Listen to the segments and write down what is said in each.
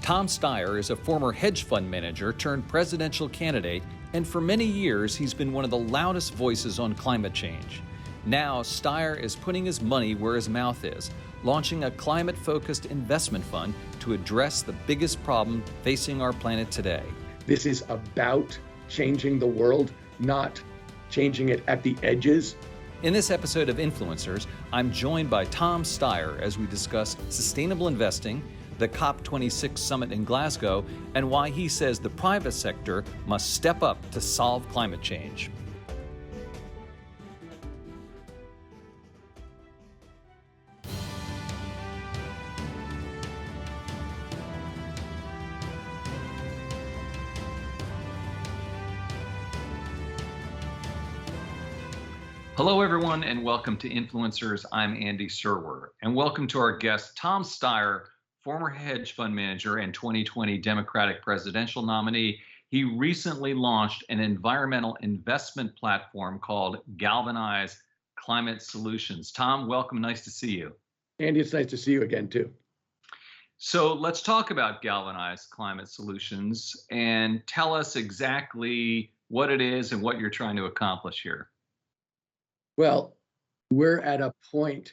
Tom Steyer is a former hedge fund manager turned presidential candidate, and for many years he's been one of the loudest voices on climate change. Now, Steyer is putting his money where his mouth is, launching a climate-focused investment fund to address the biggest problem facing our planet today. This is about changing the world, not changing it at the edges. In this episode of Influencers, I'm joined by Tom Steyer as we discuss sustainable investing, the COP26 summit in Glasgow, and why he says the private sector must step up to solve climate change. Hello, everyone, and welcome to Influencers. I'm Andy Serwer, and welcome to our guest, Tom Steyer, former hedge fund manager and 2020 Democratic presidential nominee. He recently launched an environmental investment platform called Galvanize Climate Solutions. Tom, welcome. Nice to see you. Andy, it's nice to see you again, too. So let's talk about Galvanize Climate Solutions and tell us exactly what it is and what you're trying to accomplish here. Well, we're at a point,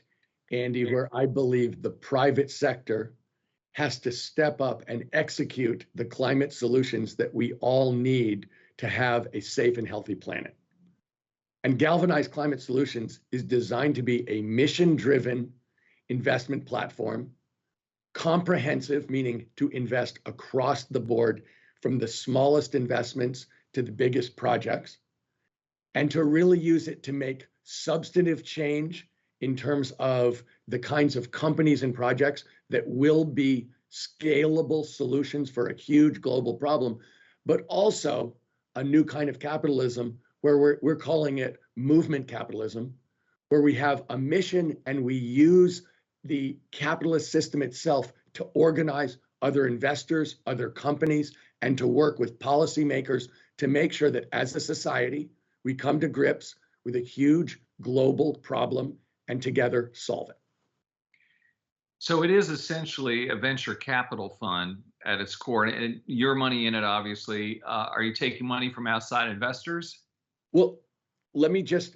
Andy, where I believe the private sector has to step up and execute the climate solutions that we all need to have a safe and healthy planet. And Galvanize Climate Solutions is designed to be a mission-driven investment platform, comprehensive, meaning to invest across the board from the smallest investments to the biggest projects, and to really use it to make substantive change in terms of the kinds of companies and projects that will be scalable solutions for a huge global problem, but also a new kind of capitalism where we're calling it movement capitalism, where we have a mission and we use the capitalist system itself to organize other investors, other companies, and to work with policymakers to make sure that as a society, we come to grips with a huge global problem and together solve it. So it is essentially a venture capital fund at its core, and your money in it, obviously. Are you taking money from outside investors? Well, let me just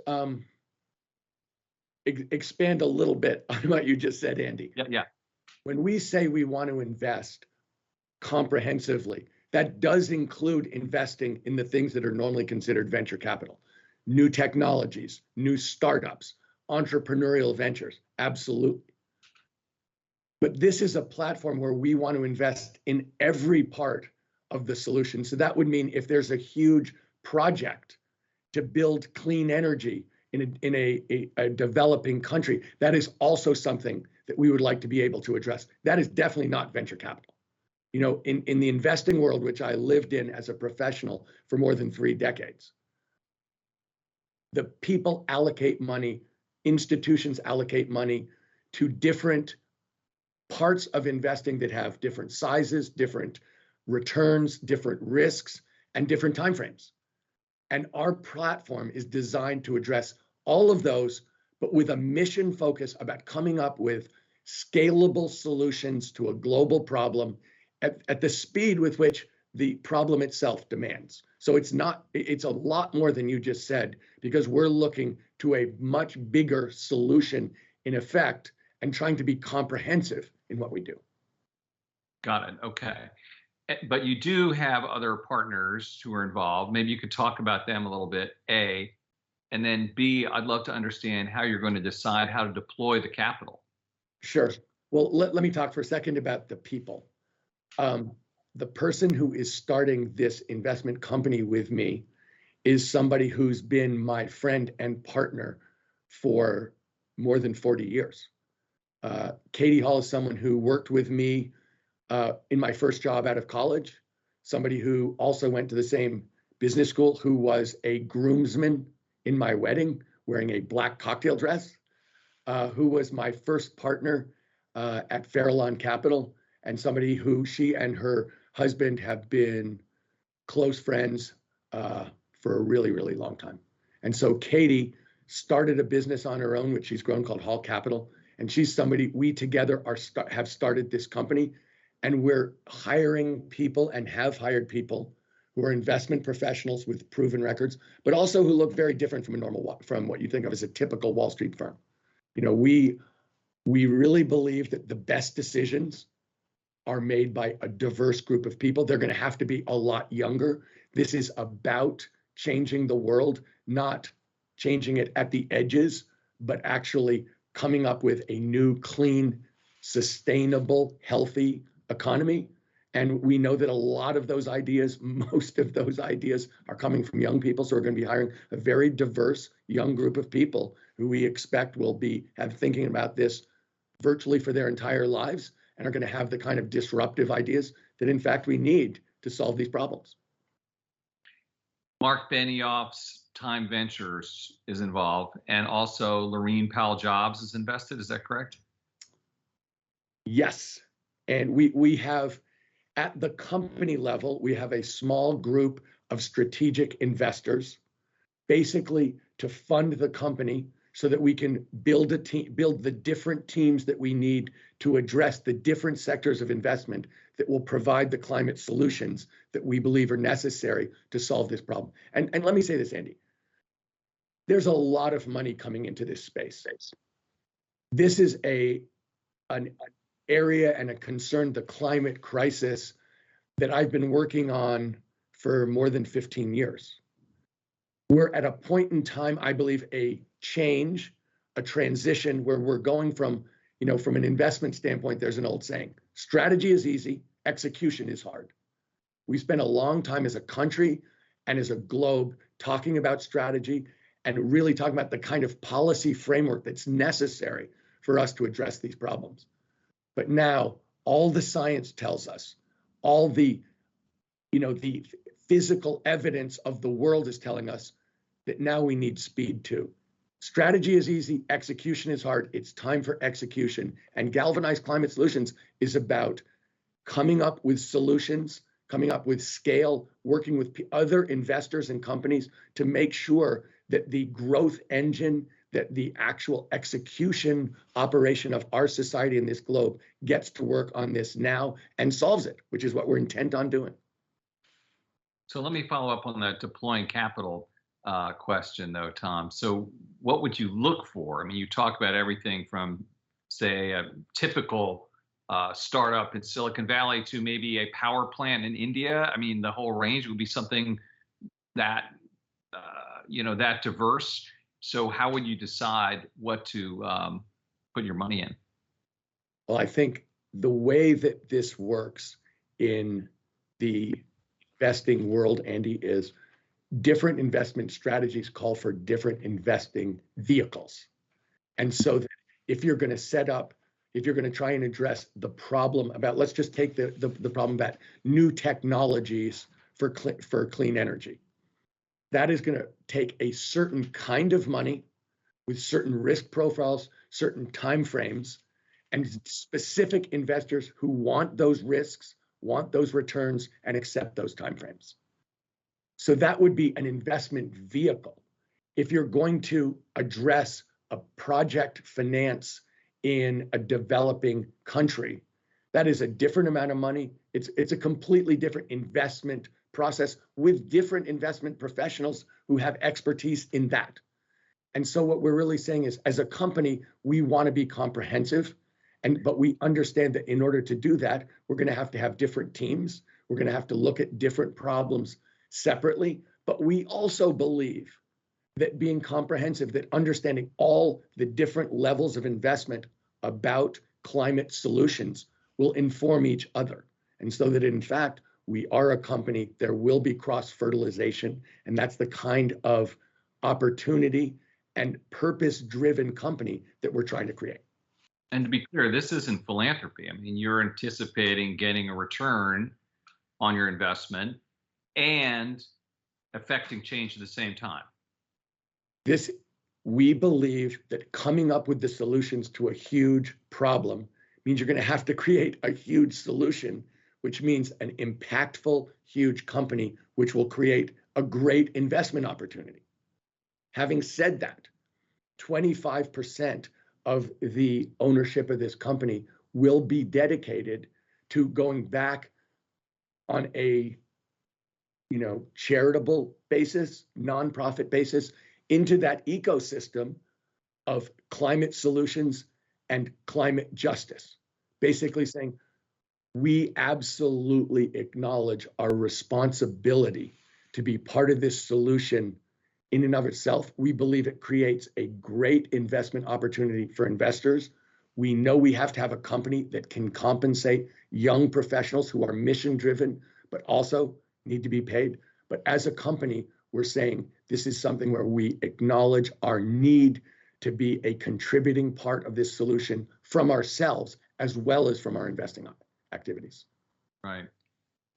expand a little bit on what you just said, Andy. Yeah. When we say we want to invest comprehensively, that does include investing in the things that are normally considered venture capital. New technologies, new startups, entrepreneurial ventures, absolutely. But this is a platform where we want to invest in every part of the solution. So that would mean if there's a huge project to build clean energy in a developing country, that is also something that we would like to be able to address. That is definitely not venture capital. You know, in the investing world, which I lived in as a professional for more than 3 decades, the people allocate money, institutions allocate money to different parts of investing that have different sizes, different returns, different risks, and different timeframes. And our platform is designed to address all of those, but with a mission focus about coming up with scalable solutions to a global problem at the speed with which the problem itself demands. So it's a lot more than you just said, because we're looking to a much bigger solution in effect and trying to be comprehensive in what we do. Got it. Okay. But you do have other partners who are involved. Maybe you could talk about them a little bit, A, and then B, I'd love to understand how you're going to decide how to deploy the capital. Sure. Well, let me talk for a second about the people. The person who is starting this investment company with me is somebody who's been my friend and partner for more than 40 years. Katie Hall is someone who worked with me in my first job out of college, somebody who also went to the same business school, who was a groomsman in my wedding wearing a black cocktail dress, who was my first partner at Farallon Capital, and somebody who she and her husband have been close friends for a really, really long time. And so Katie started a business on her own, which she's grown, called Hall Capital. And she's somebody we together have started this company. And we're hiring people and have hired people who are investment professionals with proven records, but also who look very different from what you think of as a typical Wall Street firm. You know, we really believe that the best decisions are made by a diverse group of people. They're going to have to be a lot younger. This is about changing the world, not changing it at the edges, but actually coming up with a new, clean, sustainable, healthy economy. And we know that a lot of those ideas, most of those ideas are coming from young people. So we're going to be hiring a very diverse young group of people who we expect will have thinking about this virtually for their entire lives and are going to have the kind of disruptive ideas that, in fact, we need to solve these problems. Mark Benioff's Time Ventures is involved, and also Laurene Powell Jobs is invested. Is that correct? Yes. And we have, at the company level, we have a small group of strategic investors, basically to fund the company so that we can build the different teams that we need to address the different sectors of investment that will provide the climate solutions that we believe are necessary to solve this problem. And let me say this, Andy, there's a lot of money coming into this space. This is an area and a concern, the climate crisis, that I've been working on for more than 15 years. We're at a point in time, I believe, a change, a transition where we're going from an investment standpoint, there's an old saying, strategy is easy, execution is hard. We spent a long time as a country and as a globe talking about strategy and really talking about the kind of policy framework that's necessary for us to address these problems. But now all the science tells us, all the physical evidence of the world is telling us that now we need speed too. Strategy is easy, execution is hard. It's time for execution. And Galvanize Climate Solutions is about coming up with solutions, coming up with scale, working with other investors and companies to make sure that the growth engine, that the actual execution operation of our society in this globe gets to work on this now and solves it, which is what we're intent on doing. So let me follow up on that deploying capital question, though, Tom. So what would you look for? I mean, you talk about everything from, say, a typical startup in Silicon Valley to maybe a power plant in India. I mean, the whole range would be something that, that diverse. So how would you decide what to put your money in? Well, I think the way that this works in the investing world, Andy, is different investment strategies call for different investing vehicles. And so that if you're going to try and address the problem about, let's just take the problem about new technologies for clean energy. That is going to take a certain kind of money with certain risk profiles, certain timeframes, and specific investors who want those risks, want those returns, and accept those timeframes. So that would be an investment vehicle. If you're going to address a project finance in a developing country, that is a different amount of money. It's a completely different investment process with different investment professionals who have expertise in that. And so what we're really saying is, as a company, we want to be comprehensive, but we understand that in order to do that, we're going to have different teams. We're going to have to look at different problems separately. But we also believe that being comprehensive, that understanding all the different levels of investment about climate solutions will inform each other. And so that, in fact, we are a company, there will be cross-fertilization, and that's the kind of opportunity and purpose-driven company that we're trying to create. And to be clear, this isn't philanthropy. I mean, you're anticipating getting a return on your investment and affecting change at the same time. We believe that coming up with the solutions to a huge problem means you're going to have to create a huge solution, which means an impactful, huge company, which will create a great investment opportunity. Having said that, 25% of the ownership of this company will be dedicated to going back on a charitable basis, nonprofit basis, into that ecosystem of climate solutions and climate justice. Basically saying, we absolutely acknowledge our responsibility to be part of this solution in and of itself. We believe it creates a great investment opportunity for investors. We know we have to have a company that can compensate young professionals who are mission driven, but also need to be paid. But as a company, we're saying this is something where we acknowledge our need to be a contributing part of this solution from ourselves, as well as from our investing activities. Right.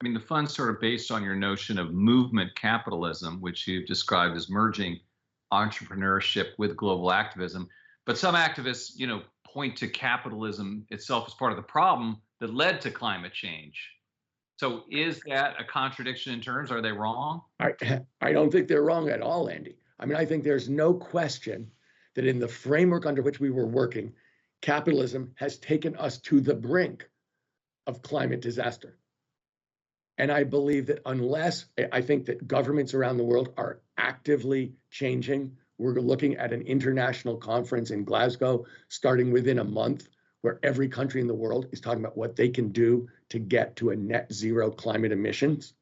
I mean, the fund's sort of based on your notion of movement capitalism, which you've described as merging entrepreneurship with global activism. But some activists, point to capitalism itself as part of the problem that led to climate change. So is that a contradiction in terms? Are they wrong? I don't think they're wrong at all, Andy. I mean, I think there's no question that in the framework under which we were working, capitalism has taken us to the brink of climate disaster. And I believe that I think that governments around the world are actively changing. We're looking at an international conference in Glasgow starting within a month, where every country in the world is talking about what they can do to get to a net zero climate emissions.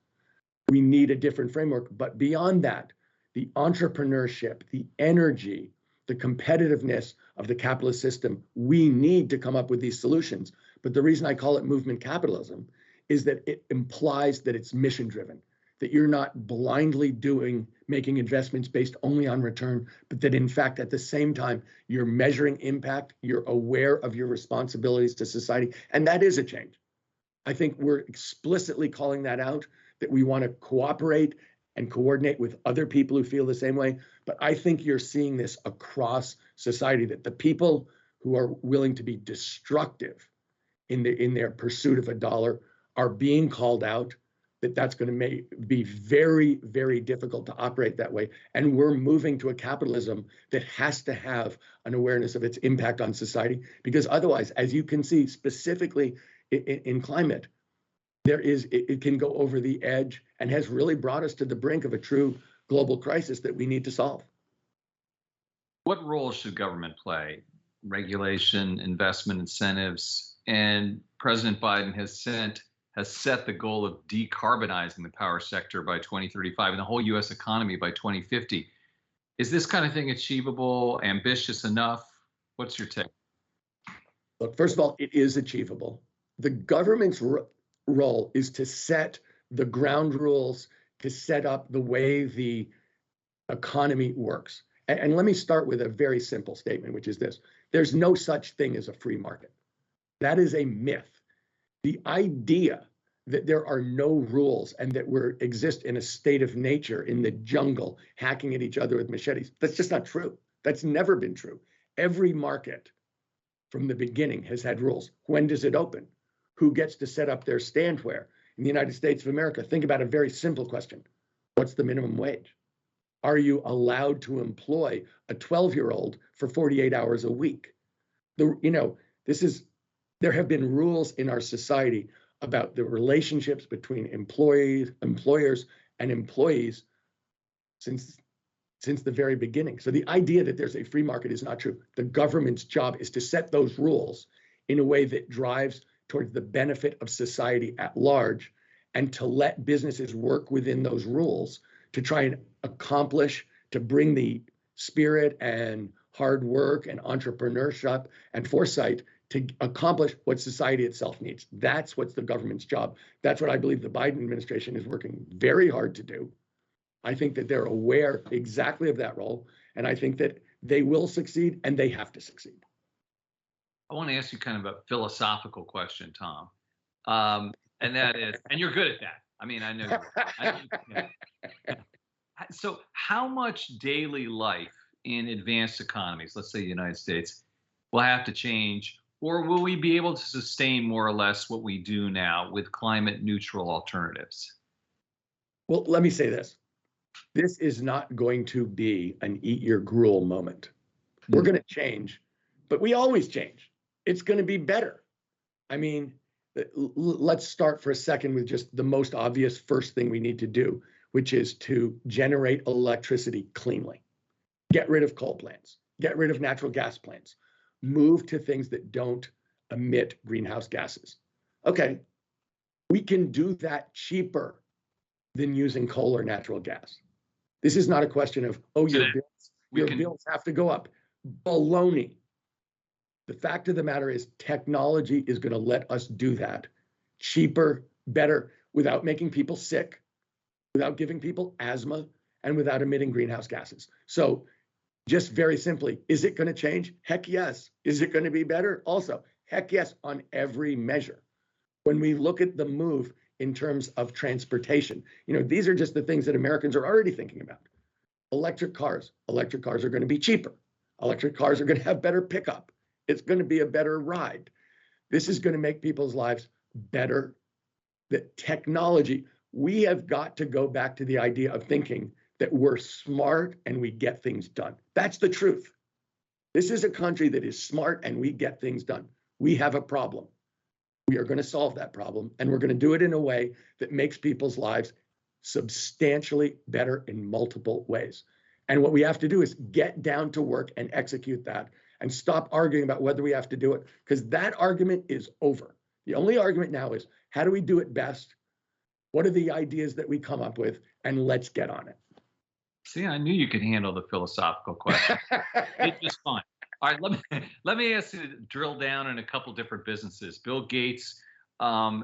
We need a different framework. But beyond that, the entrepreneurship, the energy, the competitiveness of the capitalist system, we need to come up with these solutions. But the reason I call it movement capitalism is that it implies that it's mission driven, that you're not blindly making investments based only on return, but that in fact, at the same time, you're measuring impact, you're aware of your responsibilities to society, and that is a change. I think we're explicitly calling that out, that we want to cooperate and coordinate with other people who feel the same way. But I think you're seeing this across society, that the people who are willing to be destructive in their pursuit of a dollar are being called out, that's going to be very, very difficult to operate that way. And we're moving to a capitalism that has to have an awareness of its impact on society, because otherwise, as you can see specifically in climate, it can go over the edge and has really brought us to the brink of a true global crisis that we need to solve. What role should government play? Regulation, investment incentives, and President Biden has set the goal of decarbonizing the power sector by 2035 and the whole U.S. economy by 2050. Is this kind of thing achievable, ambitious enough? What's your take? Look, first of all, it is achievable. The government's role is to set the ground rules, to set up the way the economy works. And let me start with a very simple statement, which is this: there's no such thing as a free market. That is a myth. The idea that there are no rules and that we exist in a state of nature in the jungle, hacking at each other with machetes, that's just not true. That's never been true. Every market from the beginning has had rules. When does it open? Who gets to set up their stand where? In the United States of America, think about a very simple question. What's the minimum wage? Are you allowed to employ a 12-year-old for 48 hours a week? There have been rules in our society about the relationships between employers, and employees since the very beginning. So the idea that there's a free market is not true. The government's job is to set those rules in a way that drives towards the benefit of society at large, and to let businesses work within those rules to try and accomplish, to bring the spirit and hard work and entrepreneurship and foresight to accomplish what society itself needs. That's what's the government's job. That's what I believe the Biden administration is working very hard to do. I think that they're aware exactly of that role, and I think that they will succeed and they have to succeed. I want to ask you kind of a philosophical question, Tom. And that is, and you're good at that. I mean, I know. So how much daily life in advanced economies, let's say the United States, will have to change, or will we be able to sustain more or less what we do now with climate neutral alternatives? Well, let me say this. This is not going to be an eat your gruel moment. We're going to change, but we always change. It's going to be better. I mean, let's start for a second with just the most obvious first thing we need to do, which is to generate electricity cleanly. Get rid of coal plants, get rid of natural gas plants, move to things that don't emit greenhouse gases. Okay, we can do that cheaper than using coal or natural gas. This is not a question of, oh, your bills have to go up. Baloney. The fact of the matter is technology is going to let us do that cheaper, better, without making people sick, without giving people asthma, and without emitting greenhouse gases. So just very simply, is it going to change? Heck yes. Is it going to be better? Also, heck yes, on every measure. When we look at the move in terms of transportation, these are just the things that Americans are already thinking about. Electric cars are going to be cheaper. Electric cars are going to have better pickup. It's going to be a better ride. This is going to make people's lives better. The technology, we have got to go back to the idea of thinking that we're smart and we get things done. That's the truth. This is a country that is smart and we get things done. We have a problem. We are going to solve that problem, and we're going to do it in a way that makes people's lives substantially better in multiple ways. And what we have to do is get down to work and execute that and stop arguing about whether we have to do it, because that argument is over. The only argument now is, how do we do it best? What are the ideas that we come up with? And let's get on it. See, I knew you could handle the philosophical question. It's just fine. All right, let me ask you to drill down in a couple different businesses. Bill Gates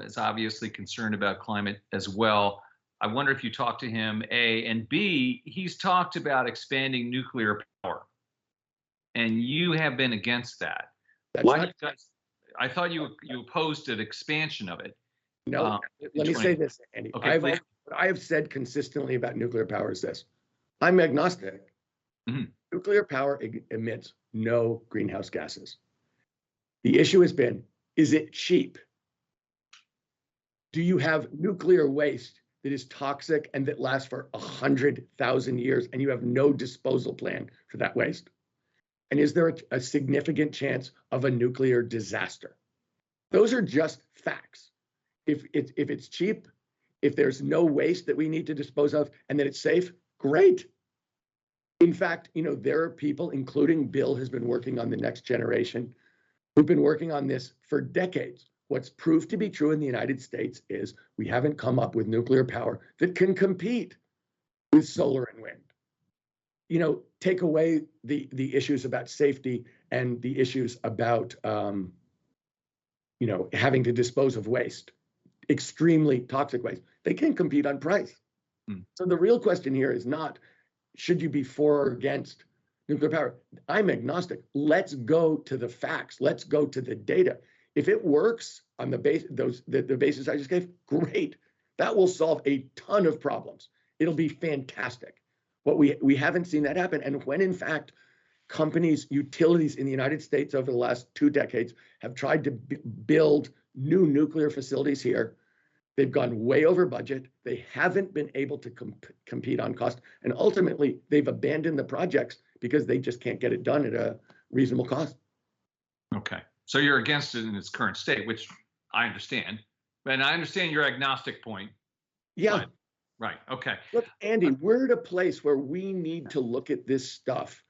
is obviously concerned about climate as well. I wonder if you talked to him, A, and B, he's talked about expanding nuclear power, and you have been against that. Why do you guys? I thought you opposed an expansion of it. No, let me say this, Andy. Okay, what I have said consistently about nuclear power is this: I'm agnostic. Mm-hmm. Nuclear power emits no greenhouse gases. The issue has been, is it cheap? Do you have nuclear waste that is toxic and that lasts for 100,000 years, and you have no disposal plan for that waste? And is there a significant chance of a nuclear disaster? Those are just facts. If it's cheap, if there's no waste that we need to dispose of, and that it's safe, great. In fact, there are people, including Bill, has been working on the next generation, who've been working on this for decades. What's proved to be true in the United States is we haven't come up with nuclear power that can compete with solar and wind. Take away the issues about safety and the issues about, having to dispose of waste, extremely toxic waste. They can compete on price. So the real question here is not, should you be for or against nuclear power? I'm agnostic. Let's go to the facts. Let's go to the data. If it works on the basis I just gave, great. That will solve a ton of problems. It'll be fantastic. But we haven't seen that happen. And when in fact companies, utilities in the United States over the last 2 decades have tried to build new nuclear facilities here, they've gone way over budget. They haven't been able to compete on cost. And ultimately, they've abandoned the projects because they just can't get it done at a reasonable cost. Okay. So you're against it in its current state, which I understand. And I understand your agnostic point. Yeah. Right. Okay. Look, Andy, we're at a place where we need to look at this stuff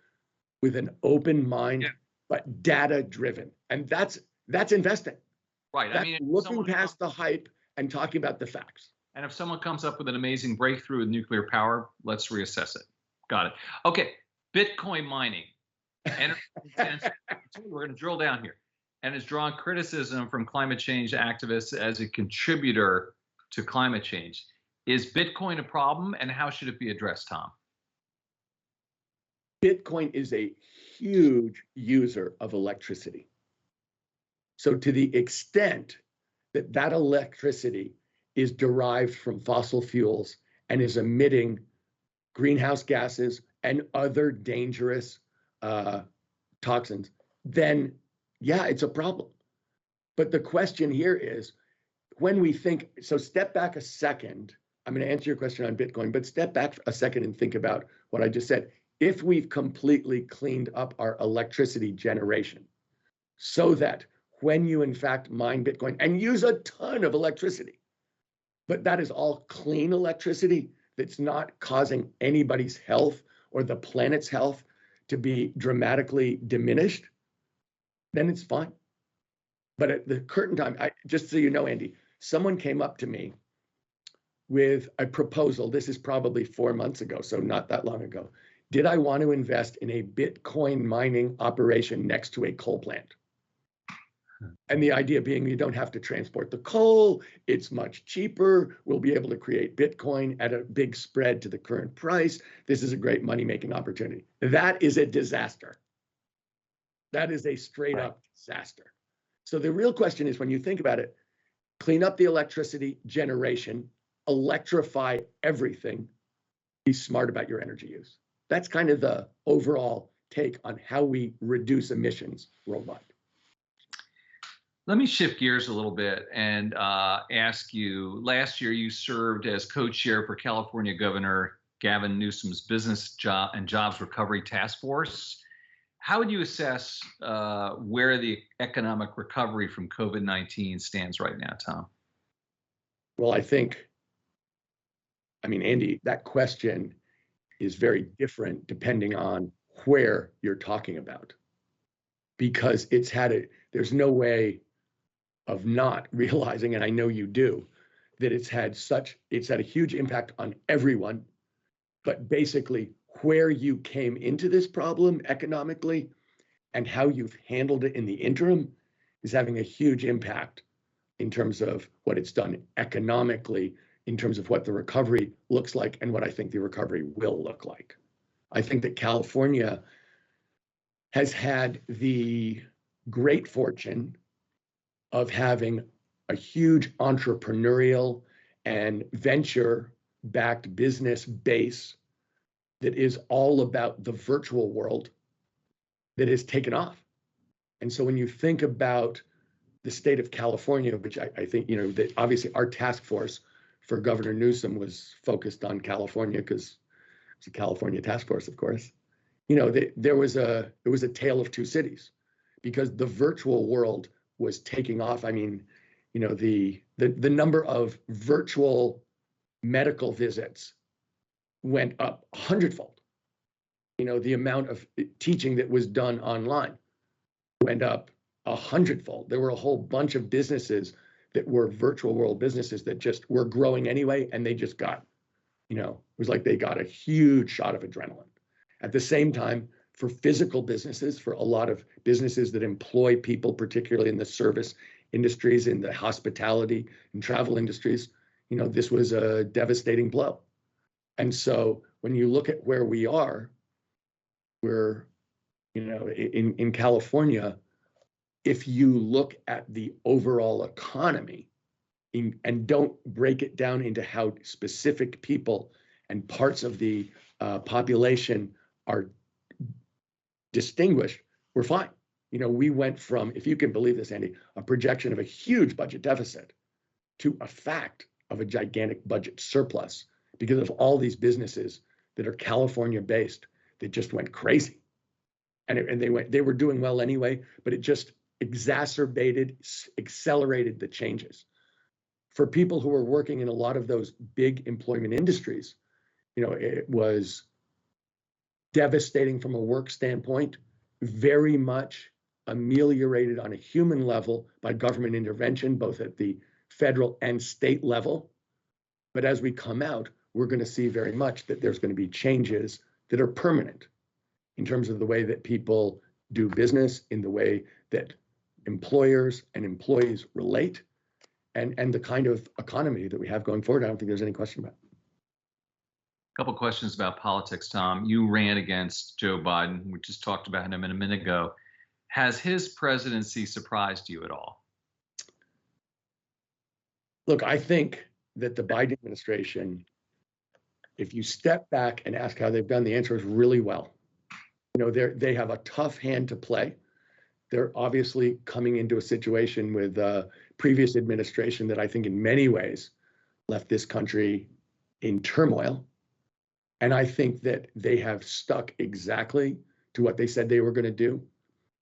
with an open mind, but data driven. And that's investing. Right. That's looking past the hype and talking about the facts. And if someone comes up with an amazing breakthrough with nuclear power, let's reassess it. Got it. Okay. Bitcoin mining. We're going to drill down here. And has drawn criticism from climate change activists as a contributor to climate change. Is Bitcoin a problem, and how should it be addressed, Tom? Bitcoin is a huge user of electricity. So to the extent that electricity is derived from fossil fuels and is emitting greenhouse gases and other dangerous toxins, then yeah, it's a problem. But the question here is, when we think, so step back a second, I'm going to answer your question on Bitcoin, but step back a second and think about what I just said. If we've completely cleaned up our electricity generation so that when you in fact mine Bitcoin and use a ton of electricity, but that is all clean electricity that's not causing anybody's health or the planet's health to be dramatically diminished, then it's fine. But at the current time, just so you know, Andy, someone came up to me with a proposal. This is probably 4 months ago, so not that long ago. Did I want to invest in a Bitcoin mining operation next to a coal plant? And the idea being you don't have to transport the coal, it's much cheaper, we'll be able to create Bitcoin at a big spread to the current price. This is a great money-making opportunity. That is a disaster. That is a straight up disaster. So the real question is, when you think about it, clean up the electricity generation, electrify everything, be smart about your energy use. That's kind of the overall take on how we reduce emissions worldwide. Let me shift gears a little bit and ask you, last year you served as co-chair for California Governor Gavin Newsom's Business and Jobs Recovery Task Force. How would you assess where the economic recovery from COVID-19 stands right now, Tom? Well, Andy, that question is very different depending on where you're talking about, because there's no way of not realizing, and I know you do, that it's had a huge impact on everyone, but basically where you came into this problem economically and how you've handled it in the interim is having a huge impact in terms of what it's done economically, in terms of what the recovery looks like and what I think the recovery will look like. I think that California has had the great fortune of having a huge entrepreneurial and venture-backed business base that is all about the virtual world that has taken off. And so when you think about the state of California, which I think, that obviously our task force for Governor Newsom was focused on California because it's a California task force, of course. It was a tale of two cities, because the virtual world was taking off. The number of virtual medical visits went up 100-fold. The amount of teaching that was done online went up 100-fold. There were a whole bunch of businesses that were virtual world businesses that just were growing anyway, and they just got, it was like they got a huge shot of adrenaline. At the same time, for physical businesses, for a lot of businesses that employ people, particularly in the service industries, in the hospitality and travel industries, this was a devastating blow. And so when you look at where we are, we're, in California, if you look at the overall economy and don't break it down into how specific people and parts of the population are distinguished, we're fine. We went from, if you can believe this, Andy, a projection of a huge budget deficit to a fact of a gigantic budget surplus because of all these businesses that are California based that just went crazy. And they were doing well anyway, but it just accelerated the changes. For people who were working in a lot of those big employment industries, it was devastating from a work standpoint, very much ameliorated on a human level by government intervention, both at the federal and state level. But as we come out, we're going to see very much that there's going to be changes that are permanent in terms of the way that people do business, in the way that employers and employees relate, and the kind of economy that we have going forward. I don't think there's any question about it. A couple questions about politics, Tom. You ran against Joe Biden. We just talked about him a minute ago. Has his presidency surprised you at all? Look, I think that the Biden administration, if you step back and ask how they've done, the answer is really well. They have a tough hand to play. They're obviously coming into a situation with previous administration that I think in many ways left this country in turmoil. And I think that they have stuck exactly to what they said they were going to do.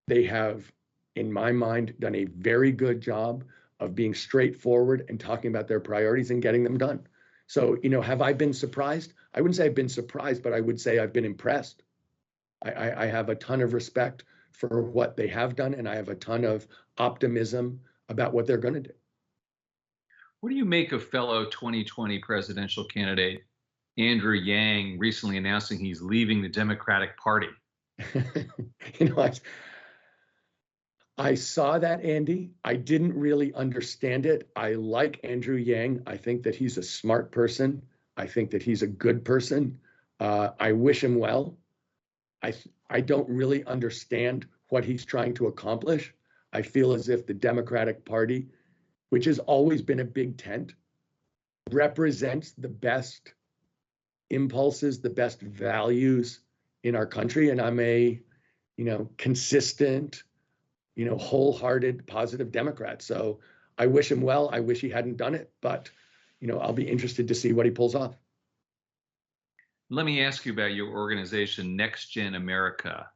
They have in my mind, done a very good job of being straightforward and talking about their priorities and getting them done. So, have I been surprised? I wouldn't say I've been surprised, but I would say I've been impressed. I have a ton of respect for what they have done, and I have a ton of optimism about what they're going to do. What do you make of fellow 2020 presidential candidate Andrew Yang recently announcing he's leaving the Democratic Party? I saw that, Andy. I didn't really understand it. I like Andrew Yang. I think that he's a smart person. I think that he's a good person. I wish him well. I don't really understand what he's trying to accomplish. I feel as if the Democratic Party, which has always been a big tent, represents the best impulses, the best values in our country. And I'm a, consistent, wholehearted, positive Democrat. So I wish him well. I wish he hadn't done it, but, I'll be interested to see what he pulls off. Let me ask you about your organization, NextGen America,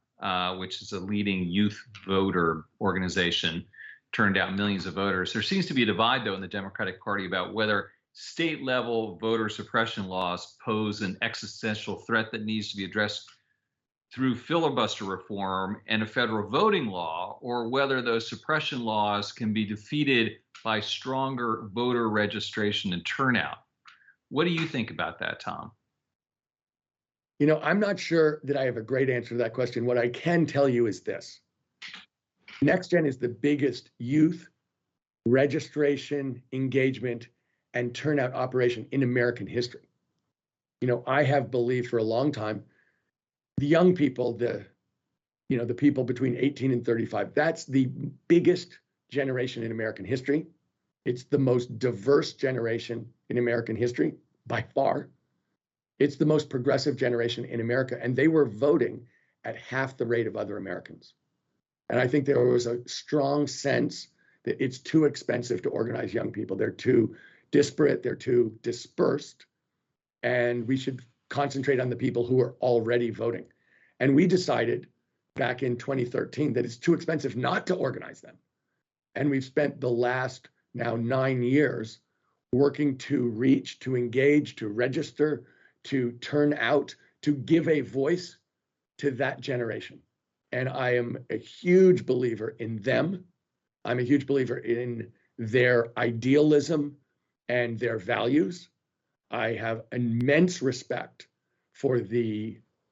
which is a leading youth voter organization, turned out millions of voters. There seems to be a divide, though, in the Democratic Party about whether state-level voter suppression laws pose an existential threat that needs to be addressed through filibuster reform and a federal voting law, or whether those suppression laws can be defeated by stronger voter registration and turnout. What do you think about that, Tom? I'm not sure that I have a great answer to that question. What I can tell you is this. NextGen is the biggest youth registration, engagement, and turnout operation in American history. I have believed for a long time, the young people, the people between 18 and 35, that's the biggest generation in American history. It's the most diverse generation in American history by far. It's the most progressive generation in America, and they were voting at half the rate of other Americans. And I think there was a strong sense that it's too expensive to organize young people. They're too disparate, they're too dispersed, and we should concentrate on the people who are already voting. And we decided back in 2013 that it's too expensive not to organize them. And we've spent the last now 9 years working to reach, to engage, to register, to turn out, to give a voice to that generation. And I am a huge believer in them. I'm a huge believer in their idealism and their values. I have immense respect for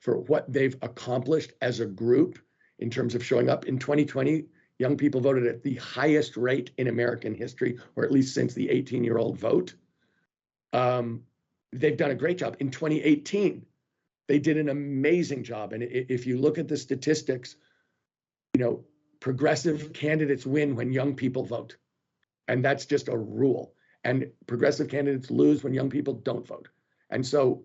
what they've accomplished as a group in terms of showing up. In 2020, young people voted at the highest rate in American history, or at least since the 18-year-old vote. They've done a great job. In 2018, they did an amazing job. And if you look at the statistics, progressive candidates win when young people vote. And that's just a rule. And progressive candidates lose when young people don't vote. And so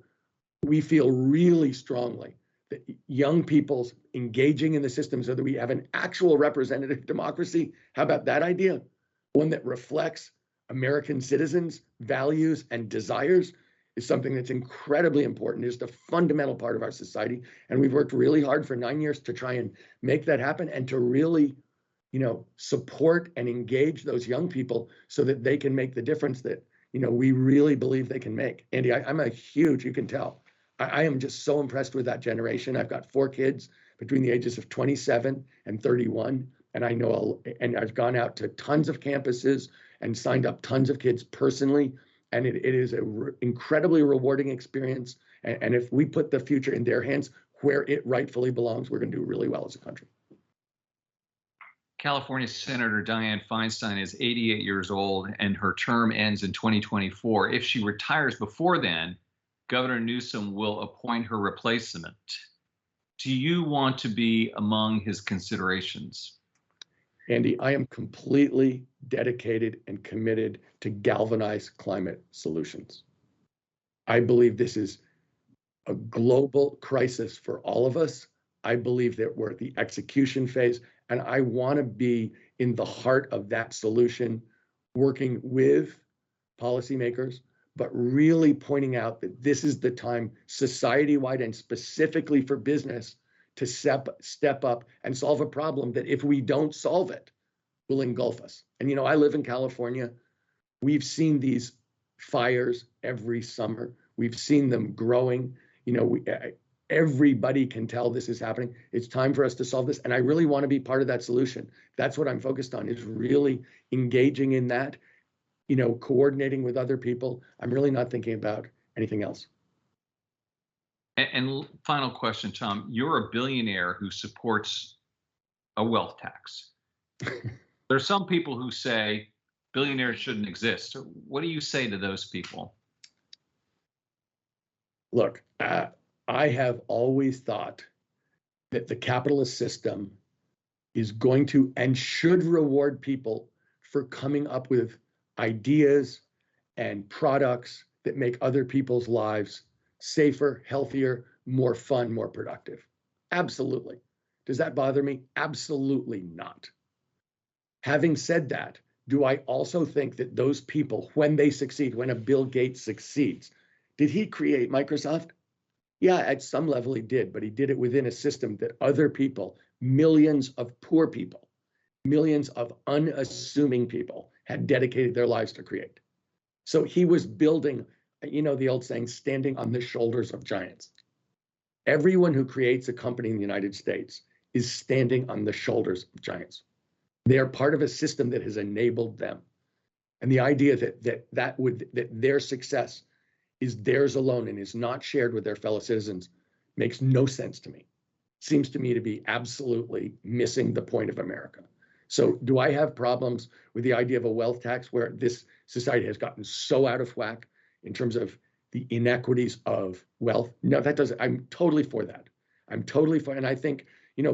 we feel really strongly that young people's engaging in the system so that we have an actual representative democracy. How about that idea? One that reflects American citizens' values and desires is something that's incredibly important. It's a fundamental part of our society. And we've worked really hard for 9 years to try and make that happen and to really, support and engage those young people so that they can make the difference that, we really believe they can make. Andy, I'm a huge, you can tell, I am just so impressed with that generation. I've got 4 kids between the ages of 27 and 31. And I know, and I've gone out to tons of campuses and signed up tons of kids personally. And it is an incredibly rewarding experience. And if we put the future in their hands where it rightfully belongs, we're going to do really well as a country. California Senator Dianne Feinstein is 88 years old, and her term ends in 2024. If she retires before then, Governor Newsom will appoint her replacement. Do you want to be among his considerations? Andy, I am completely dedicated and committed to Galvanize Climate Solutions. I believe this is a global crisis for all of us. I believe that we're at the execution phase, and I want to be in the heart of that solution, working with policymakers, but really pointing out that this is the time society-wide and specifically for business to step up and solve a problem that if we don't solve it, will engulf us. And, I live in California. We've seen these fires every summer. We've seen them growing. Everybody can tell this is happening. It's time for us to solve this. And I really want to be part of that solution. That's what I'm focused on, is really engaging in that, coordinating with other people. I'm really not thinking about anything else. And final question, Tom, you're a billionaire who supports a wealth tax. There's some people who say billionaires shouldn't exist. What do you say to those people? Look, I have always thought that the capitalist system is going to and should reward people for coming up with ideas and products that make other people's lives safer, healthier, more fun, more productive. Absolutely. Does that bother me? Absolutely not. Having said that, do I also think that those people, when they succeed, when a Bill Gates succeeds, did he create Microsoft? Yeah, at some level he did, but he did it within a system that other people, millions of poor people, millions of unassuming people had dedicated their lives to create. So he was building, the old saying, standing on the shoulders of giants. Everyone who creates a company in the United States is standing on the shoulders of giants. They are part of a system that has enabled them. And the idea that their success is theirs alone and is not shared with their fellow citizens makes no sense to me. Seems to me to be absolutely missing the point of America. So do I have problems with the idea of a wealth tax where this society has gotten so out of whack in terms of the inequities of wealth? No, that doesn't. I'm totally for that. I'm totally for, and I think,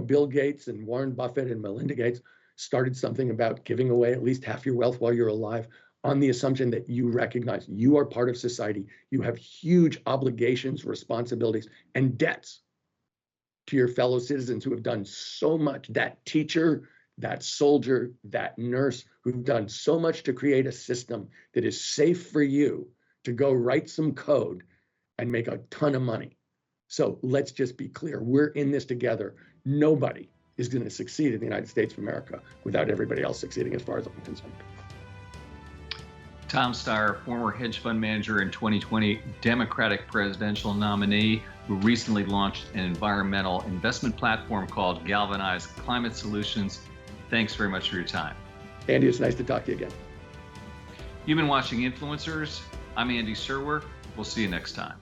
Bill Gates and Warren Buffett and Melinda Gates started something about giving away at least half your wealth while you're alive on the assumption that you recognize you are part of society. You have huge obligations, responsibilities, and debts to your fellow citizens who have done so much. That teacher, that soldier, that nurse, who've done so much to create a system that is safe for you to go write some code and make a ton of money. So let's just be clear. We're in this together. Nobody is going to succeed in the United States of America without everybody else succeeding, as far as I'm concerned. Tom Steyer, former hedge fund manager and 2020 Democratic presidential nominee, who recently launched an environmental investment platform called Galvanize Climate Solutions. Thanks very much for your time. Andy, it's nice to talk to you again. You've been watching Influencers. I'm Andy Serwer. We'll see you next time.